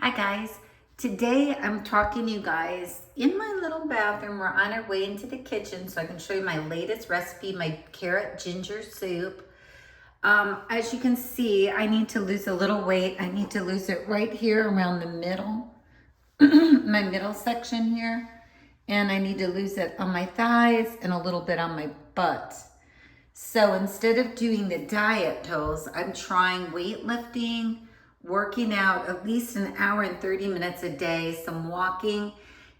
Hi guys, today I'm talking to you guys in my little bathroom. We're on our way into the kitchen so I can show you my latest recipe, my carrot ginger soup. As you can see, I need to lose a little weight. I need to lose it right here around the middle, my middle section here. And I need to lose it on my thighs and a little bit on my butt. So instead of doing the diet pills, I'm trying weightlifting, working out at least an hour and 30 minutes a day, some walking,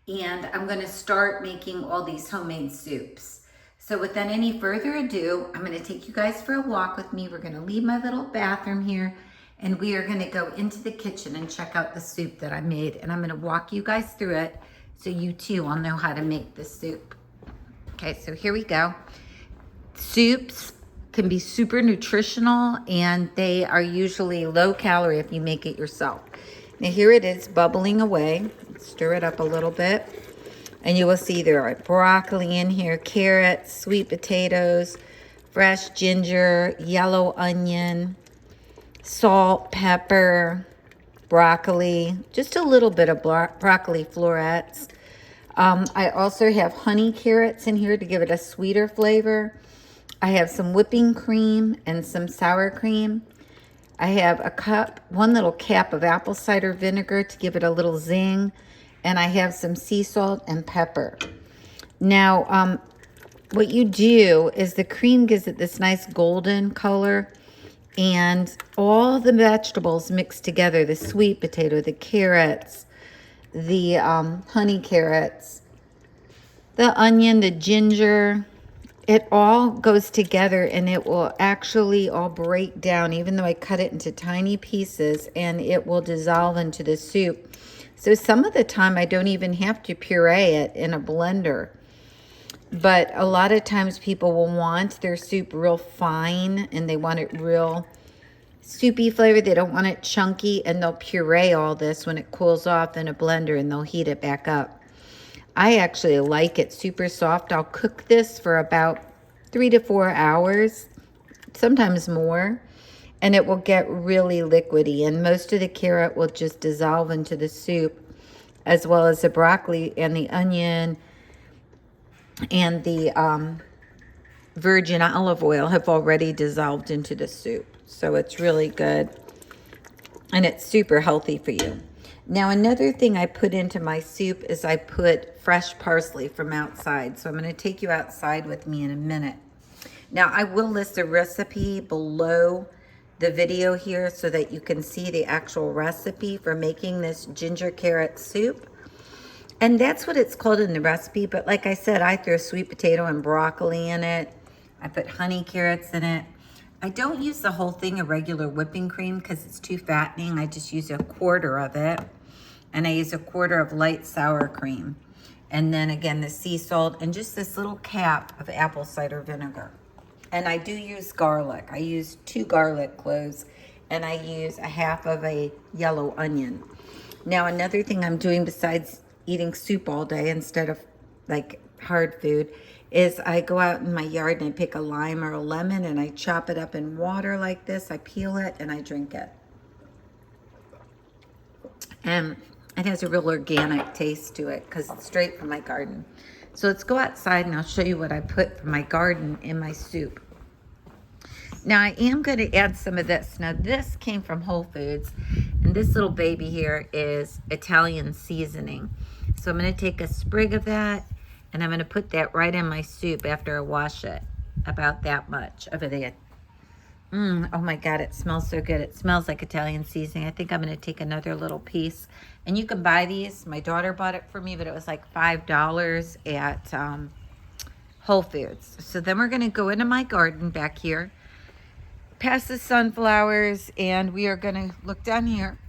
and I'm gonna start making all these homemade soups. So without any further ado, I'm gonna take you guys for a walk with me. We're gonna leave my little bathroom here and we are gonna go into the kitchen and check out the soup that I made. And I'm gonna walk you guys through it so you too will know how to make the soup. Okay, so here we go. Soups can be super nutritional and they are usually low calorie if you make it yourself. Now here it is bubbling away. Stir it up a little bit and you will see there are broccoli in here, carrots, sweet potatoes, fresh ginger, yellow onion, salt, pepper, broccoli, just a little bit of broccoli florets. I also have honey carrots in here to give it a sweeter flavor. I have some whipping cream and some sour cream. I have one little cap of apple cider vinegar to give it a little zing. And I have some sea salt and pepper. Now, what you do is the cream gives it this nice golden color. And all the vegetables mixed together, the sweet potato, the carrots, the honey carrots, the onion, the ginger, it all goes together and it will actually all break down, even though I cut it into tiny pieces, and it will dissolve into the soup. So some of the time I don't even have to puree it in a blender. But a lot of times people will want their soup real fine and they want it real soupy flavor. They don't want it chunky, and they'll puree all this when it cools off in a blender and they'll heat it back up. I actually like it super soft. I'll cook this for about 3 to 4 hours, sometimes more, and it will get really liquidy. And most of the carrot will just dissolve into the soup, as well as the broccoli and the onion and the virgin olive oil have already dissolved into the soup. So it's really good, and it's super healthy for you. Now, another thing I put into my soup is I put fresh parsley from outside. So I'm going to take you outside with me in a minute. Now, I will list a recipe below the video here so that you can see the actual recipe for making this ginger carrot soup. And that's what it's called in the recipe. But like I said, I throw sweet potato and broccoli in it. I put honey carrots in it. I don't use the whole thing of regular whipping cream because it's too fattening. I just use a quarter of it. And I use a quarter of light sour cream. And then again, the sea salt and just this little cap of apple cider vinegar. And I do use garlic. I use 2 garlic cloves and I use a half of a yellow onion. Now, another thing I'm doing besides eating soup all day instead of like hard food is I go out in my yard and I pick a lime or a lemon and I chop it up in water like this. I peel it and I drink it. And it has a real organic taste to it because it's straight from my garden. So let's go outside and I'll show you what I put from my garden in my soup. Now I am going to add some of this. Now this came from Whole Foods, and this little baby here is Italian seasoning. So I'm going to take a sprig of that and I'm going to put that right in my soup after I wash it. About that much of it. Oh my God, it smells so good. It smells like Italian seasoning. I think I'm going to take another little piece. And you can buy these. My daughter bought it for me, but it was like $5 at Whole Foods. So then we're going to go into my garden back here, past the sunflowers, and we are going to look down here.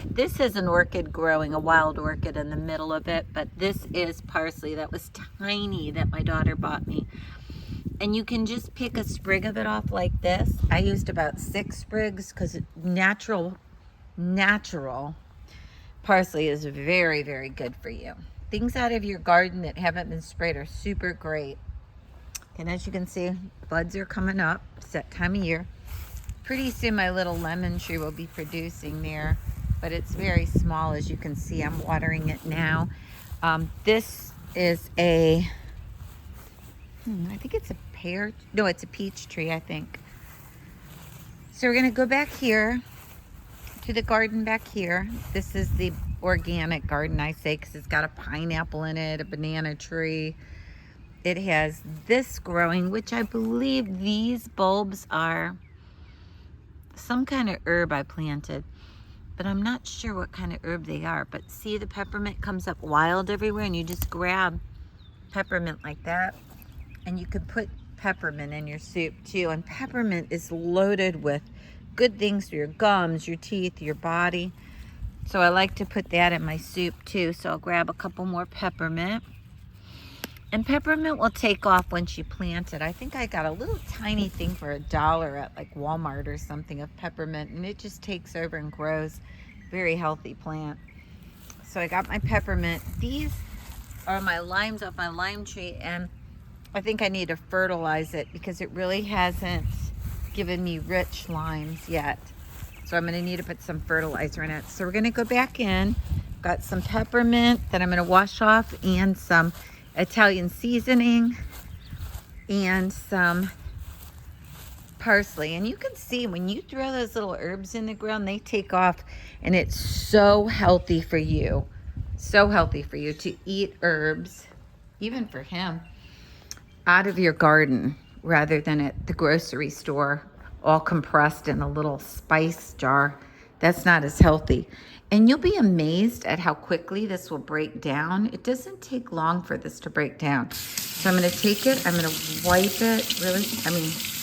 This is an orchid growing, a wild orchid in the middle of it, but this is parsley that was tiny that my daughter bought me. And you can just pick a sprig of it off like this. I used about 6 sprigs because natural parsley is very, very good for you. Things out of your garden that haven't been sprayed are super great. And as you can see, buds are coming up. It's that time of year. Pretty soon my little lemon tree will be producing there. but it's very small. As you can see, I'm watering it now. This is a, I think it's a pear. No, it's a peach tree, I think. So we're gonna go back here to the garden back here. This is the organic garden, I say, because it's got a pineapple in it, a banana tree. It has this growing, which I believe these bulbs are some kind of herb I planted, but I'm not sure what kind of herb they are. But see, the peppermint comes up wild everywhere, and you just grab peppermint like that, and you could put peppermint in your soup too. And peppermint is loaded with good things for your gums, your teeth, your body. So I like to put that in my soup too. So I'll grab a couple more peppermint. And peppermint will take off once you plant it. I think I got a little tiny thing for $1 at like Walmart or something of peppermint, and it just takes over and grows. Very healthy plant. So I got my peppermint. These are my limes off my lime tree, and I think I need to fertilize it because it really hasn't given me rich limes yet. So I'm gonna need to put some fertilizer in it. So we're gonna go back in. Got some peppermint that I'm gonna wash off, and some Italian seasoning, and some parsley. And you can see when you throw those little herbs in the ground, they take off, and it's so healthy for you. So healthy for you to eat herbs, even for him, out of your garden rather than at the grocery store, all compressed in a little spice jar. That's not as healthy. And you'll be amazed at how quickly this will break down. It doesn't take long for this to break down. So I'm gonna take it, I'm gonna wipe it really,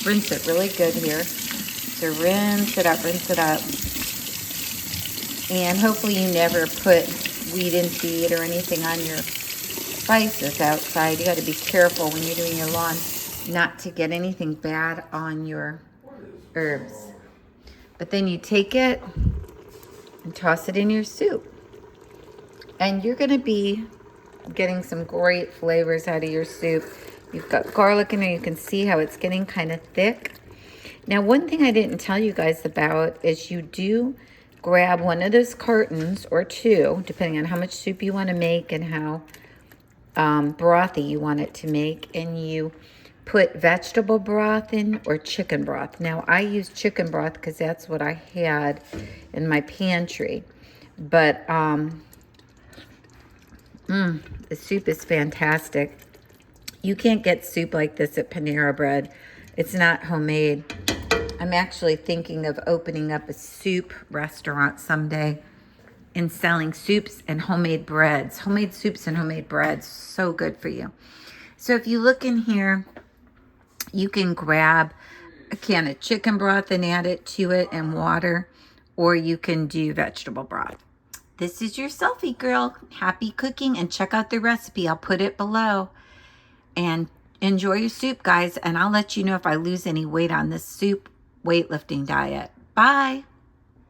rinse it really good here. So rinse it up. And hopefully you never put weed and feed or anything on your spices outside. You gotta be careful when you're doing your lawn not to get anything bad on your herbs. But then you take it and toss it in your soup. And you're gonna be getting some great flavors out of your soup. You've got garlic in there. You can see how it's getting kind of thick. Now, one thing I didn't tell you guys about is you do grab one of those cartons or two, depending on how much soup you want to make and how brothy you want it to make, and you put vegetable broth in or chicken broth. Now, I use chicken broth because that's what I had in my pantry. But the soup is fantastic. You can't get soup like this at Panera Bread. It's not homemade. I'm actually thinking of opening up a soup restaurant someday and selling soups and homemade breads. Homemade soups and homemade breads. So good for you. So if you look in here, you can grab a can of chicken broth and add it to it and water, or you can do vegetable broth. This is your selfie girl. Happy cooking, and check out the recipe. I'll put it below. And enjoy your soup, guys, and I'll let you know if I lose any weight on this soup weightlifting diet. Bye.